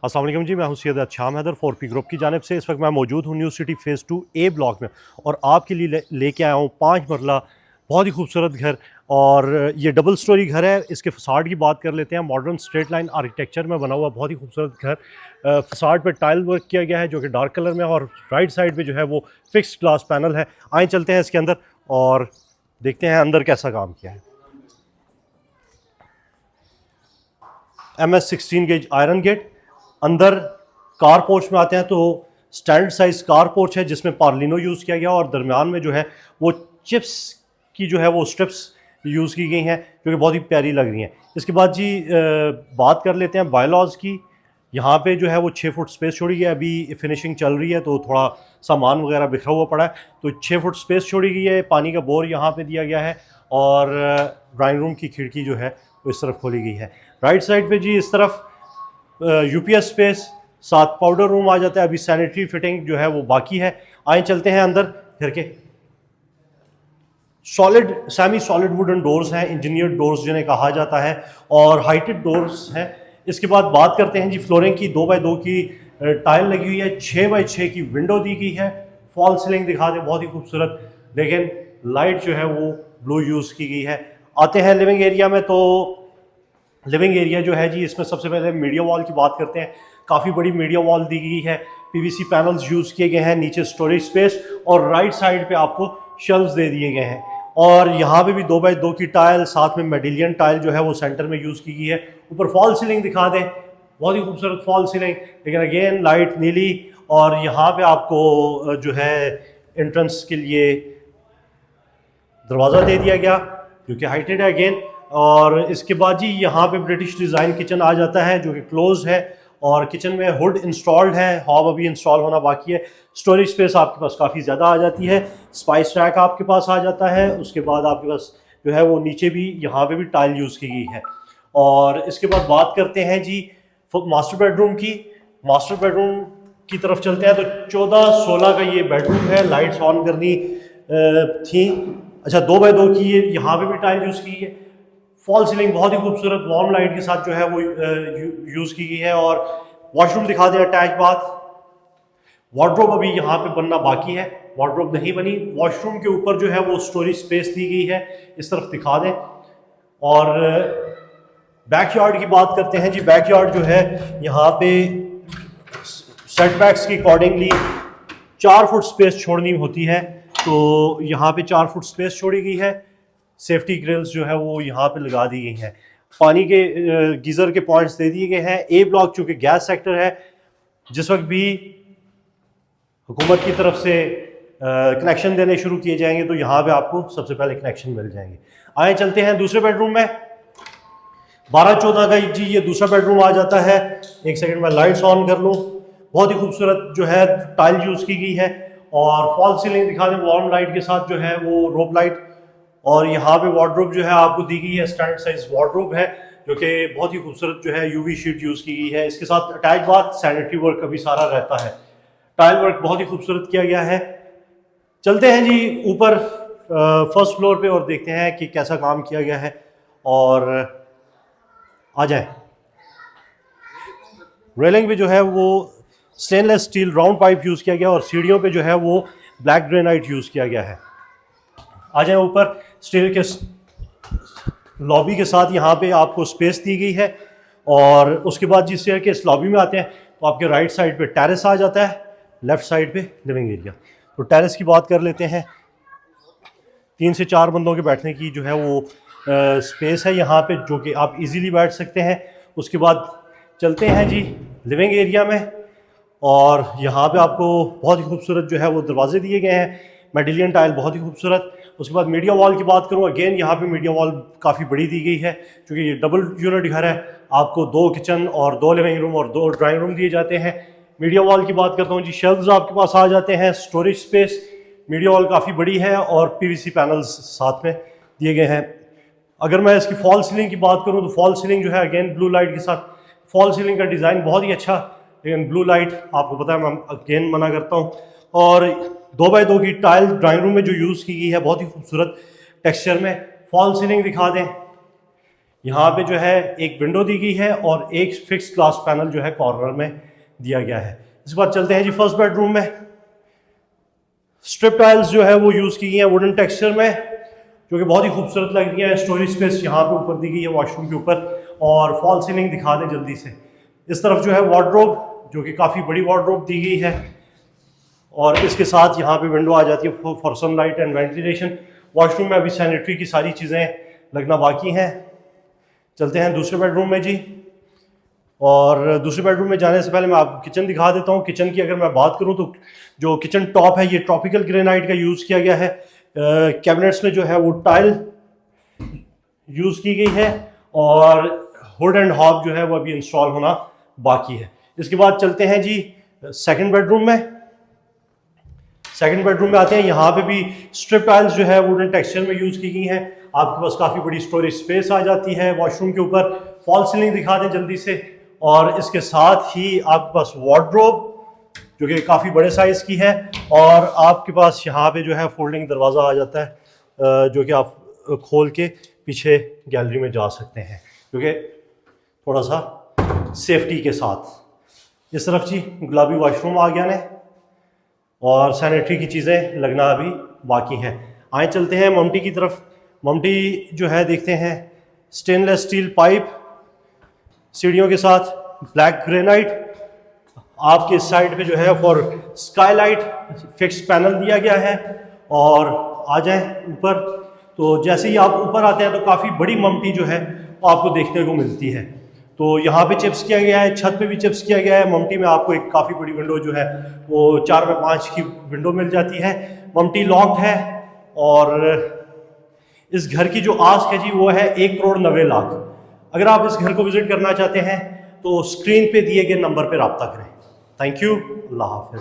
अस्सलाम वालेकुम जी, मैं हूं सैयद शाम हैदर 4P ग्रुप की जानिब से। इस वक्त मैं मौजूद हूं न्यू सिटी फ़ेज़ 2 ए ब्लॉक में और आपके लिए लेके आया हूं 5 मरला बहुत ही खूबसूरत घर। और ये डबल स्टोरी घर है। इसके फसाड की बात कर लेते हैं। मॉडर्न स्ट्रेट लाइन आर्किटेक्चर में बना हुआ बहुत ही खूबसूरत घर। फसाड पे टाइल वर्क किया गया है जो कि डार्क कलर में है और राइट साइड पे जो है वो फिक्स्ड ग्लास पैनल है। आए चलते हैं इसके अंदर और देखते हैं अंदर कैसा काम किया है। MS 16 gauge iron gate. अंदर कार पोर्च में आते हैं तो स्टैंडर्ड साइज कार पोर्च है जिसमें पार्लिनो यूज़ किया गया और दरमियान में जो है वो चिप्स की जो है वो स्ट्रिप्स यूज़ की गई हैं जो कि बहुत ही प्यारी लग रही हैं। इसके बाद जी बात कर लेते हैं बायलॉज की। यहाँ पे जो है वो 6 फुट स्पेस छोड़ी गई है। अभी फिनिशिंग चल रही है तो थोड़ा सामान वगैरह बिखरा हुआ पड़ा है, तो 6 फुट स्पेस छोड़ी गई है। पानी का बोर यहाँ पे दिया गया है और ड्राइंग रूम की खिड़की जो है वो इस तरफ खोली गई है। राइट साइड पे जी इस तरफ UPS स्पेस, साथ पाउडर रूम आ जाता है। अभी सैनिटरी फिटिंग जो है वो बाकी है। आए चलते हैं अंदर फिर के। Solid semi solid wooden doors हैं, इंजीनियर्ड डोर्स जिन्हें कहा जाता है और हाइटेड डोर्स हैं। इसके बाद बात करते हैं जी फ्लोरिंग की। 2x2 की टाइल लगी हुई है, 6x6 की विंडो दी गई है। फॉल सीलिंग दिखा दें, बहुत ही खूबसूरत, लेकिन लाइट जो है वो ब्लू यूज़ की गई है। आते हैं लिविंग एरिया में, तो लिविंग एरिया जो है जी इसमें सबसे पहले मीडिया वॉल की बात करते हैं। काफ़ी बड़ी मीडिया वॉल दी गई है, PVC पैनल्स यूज़ किए गए हैं। नीचे स्टोरेज स्पेस और राइट साइड पे आपको शेल्व्स दे दिए गए हैं। और यहाँ पे भी 2x2 की टाइल, साथ में मेडिलियन टाइल जो है वो सेंटर में यूज़ की गई है। ऊपर फॉल सीलिंग दिखा दें, बहुत ही खूबसूरत फॉल सीलिंग, लेकिन अगेन लाइट नीली। और यहाँ पे आपको जो है एंट्रेंस के लिए दरवाज़ा दे दिया गया जो कि हाइटेड है अगेन। और इसके बाद जी यहाँ पे ब्रिटिश डिज़ाइन किचन आ जाता है जो कि क्लोज है और किचन में हुड इंस्टॉल्ड है, हॉब अभी इंस्टॉल होना बाकी है। स्टोरेज स्पेस आपके पास काफ़ी ज़्यादा आ जाती है। स्पाइस रैक आपके पास आ जाता है। उसके बाद आपके पास जो है वो नीचे भी यहाँ पे भी टाइल यूज़ की गई है। और इसके बाद बात करते हैं जी मास्टर बेडरूम की। मास्टर बेडरूम की तरफ चलते हैं तो 14-16 का ये बेडरूम है। लाइट्स ऑन करनी थी। अच्छा, 2x2 की ये यहाँ पे भी टाइल यूज़ की है। फॉल सीलिंग बहुत ही खूबसूरत वार्म लाइट के साथ जो है वो यूज़ की गई है। और वॉशरूम दिखा दें, अटैच बाथ। वार्डरोब अभी यहाँ पे बनना बाकी है, वार्डरोब नहीं बनी। वॉशरूम के ऊपर जो है वो स्टोरेज स्पेस दी गई है, इस तरफ दिखा दें। और बैकयार्ड की बात करते हैं जी। बैकयार्ड जो है यहाँ पे सेटबैक्स की अकॉर्डिंगली 4 फुट स्पेस छोड़नी होती है, तो यहाँ पे 4 फुट स्पेस छोड़ी गई है। सेफ्टी ग्रिल्स जो है वो यहाँ पे लगा दी गई हैं। पानी के गीज़र के पॉइंट्स दे दिए गए हैं। ए ब्लॉक चूँकि गैस सेक्टर है, जिस वक्त भी हुकूमत की तरफ से कनेक्शन देने शुरू किए जाएंगे तो यहाँ पे आपको सबसे पहले कनेक्शन मिल जाएंगे। आए चलते हैं दूसरे बेडरूम में। 12-14 का जी ये दूसरा बेडरूम आ जाता है। एक सेकंड में लाइट्स ऑन कर लूँ। बहुत ही खूबसूरत जो है टाइल यूज़ की गई है और फॉल सीलिंग दिखा दें वार्म लाइट के साथ जो है वो रोप लाइट। और यहाँ पे वार्डरोब जो है आपको दी गई है, स्टैंडर्ड साइज वार्डरोब है जो कि बहुत ही खूबसूरत जो है UV शीट यूज़ की गई है। इसके साथ अटैच बाथ, सैनिटरी वर्क का भी सारा रहता है। टाइल वर्क बहुत ही खूबसूरत किया गया है। चलते हैं जी ऊपर फर्स्ट फ्लोर पे और देखते हैं कि कैसा काम किया गया है। और आ जाए। रेलिंग पे जो है वो stainless steel round pipe use किया गया और सीढ़ियों पे जो है वो ब्लैक ग्रेनाइट यूज़ किया गया है। आ जाए ऊपर। स्टेयर के लॉबी के साथ यहाँ पे आपको स्पेस दी गई है। और उसके बाद जिस स्टेयर के इस लॉबी में आते हैं तो आपके राइट साइड पे टेरेस आ जाता है, लेफ्ट साइड पे लिविंग एरिया। तो टेरेस की बात कर लेते हैं। 3 से 4 बंदों के बैठने की जो है वो स्पेस है यहाँ पे जो कि आप इजीली बैठ सकते हैं। उसके बाद चलते हैं जी लिविंग एरिया में और यहाँ पे आपको बहुत ही खूबसूरत जो है वो दरवाजे दिए गए हैं, मेडिलियन टाइल बहुत ही खूबसूरत। उसके बाद मीडिया वॉल की बात करूँ, अगेन यहाँ पे मीडिया वॉल काफ़ी बड़ी दी गई है क्योंकि ये डबल यूनिट घर है। आपको 2 किचन और 2 लिविंग रूम और 2 ड्राइंग रूम दिए जाते हैं। मीडिया वॉल की बात करता हूँ जी, शेल्व्स आपके पास आ जाते हैं, स्टोरेज स्पेस। मीडिया वॉल काफ़ी बड़ी है और PVC पैनल्स साथ में दिए गए हैं। अगर मैं इसकी फॉल सीलिंग की बात करूँ तो फॉल सीलिंग जो है अगेन ब्लू लाइट के साथ। फॉल सीलिंग का डिज़ाइन बहुत ही अच्छा, लेकिन ब्लू लाइट आपको पता है मैं अगेन मना करता हूँ। और 2x2 की टाइल ड्राइंग रूम में जो यूज़ की गई है बहुत ही खूबसूरत टेक्सचर में। फॉल सीलिंग दिखा दें। यहाँ पे जो है एक विंडो दी गई है और एक फिक्स ग्लास पैनल जो है कॉर्नर में दिया गया है। इसके बाद चलते हैं जी फर्स्ट बेडरूम में। स्ट्रिप टाइल्स जो है वो यूज़ की गई हैं वुडन टेक्सचर में, जो कि बहुत ही खूबसूरत लग रही है। स्टोरेज स्पेस यहाँ पे ऊपर दी गई है वॉशरूम के ऊपर, और फॉल सीलिंग दिखा दें जल्दी से। इस तरफ जो है वार्डरोब, जो कि काफ़ी बड़ी वार्डरोब दी गई है, और इसके साथ यहाँ पे विंडो आ जाती है for sunlight and ventilation. Washroom में अभी सैनिटरी की सारी चीज़ें लगना बाकी हैं। चलते हैं दूसरे बेडरूम में जी। और दूसरे बेडरूम में जाने से पहले मैं आपको किचन दिखा देता हूँ। किचन की अगर मैं बात करूँ तो जो किचन टॉप है ये ट्रॉपिकल ग्रेनाइट का यूज़ किया गया है। कैबिनेट्स में जो है वो टाइल यूज़ की गई है, और हुड एंड हॉब जो है वो अभी इंस्टॉल होना बाकी है। इसके बाद चलते हैं जी सेकंड बेडरूम में। सेकंड बेडरूम में आते हैं। यहाँ पे भी स्ट्रिप टाइल्स जो है वुडन टेक्सचर में यूज़ की गई हैं। आपके पास काफ़ी बड़ी स्टोरेज स्पेस आ जाती है। वॉशरूम के ऊपर फॉल सीलिंग दिखा दें जल्दी से, और इसके साथ ही आपके पास वार्डरोब जो कि काफ़ी बड़े साइज़ की है, और आपके पास यहाँ पे जो है फोल्डिंग दरवाज़ा आ जाता है, जो कि आप खोल के पीछे गैलरी में जा सकते हैं, क्योंकि थोड़ा सा सेफ्टी के साथ। इस तरफ जी गुलाबी वॉशरूम आ गया है, और सैनिटरी की चीज़ें लगना अभी बाकी हैं। आए चलते हैं ममटी की तरफ। ममटी जो है देखते हैं, स्टेनलेस स्टील पाइप सीढ़ियों के साथ, ब्लैक ग्रेनाइट। आपके साइड पे जो है फॉर स्काईलाइट फिक्स पैनल दिया गया है। और आ जाएं ऊपर, तो जैसे ही आप ऊपर आते हैं तो काफ़ी बड़ी ममटी जो है आपको देखने को मिलती है। तो यहाँ पे चिप्स किया गया है, छत पे भी चिप्स किया गया है। ममटी में आपको एक काफ़ी बड़ी विंडो जो है वो 4x5 की विंडो मिल जाती है। ममटी लॉक्ड है, और इस घर की जो आस्क है जी वो है 1,90,00,000। अगर आप इस घर को विजिट करना चाहते हैं तो स्क्रीन पे दिए गए नंबर पे रब्ता करें। थैंक यू, अल्लाह हाफिज़।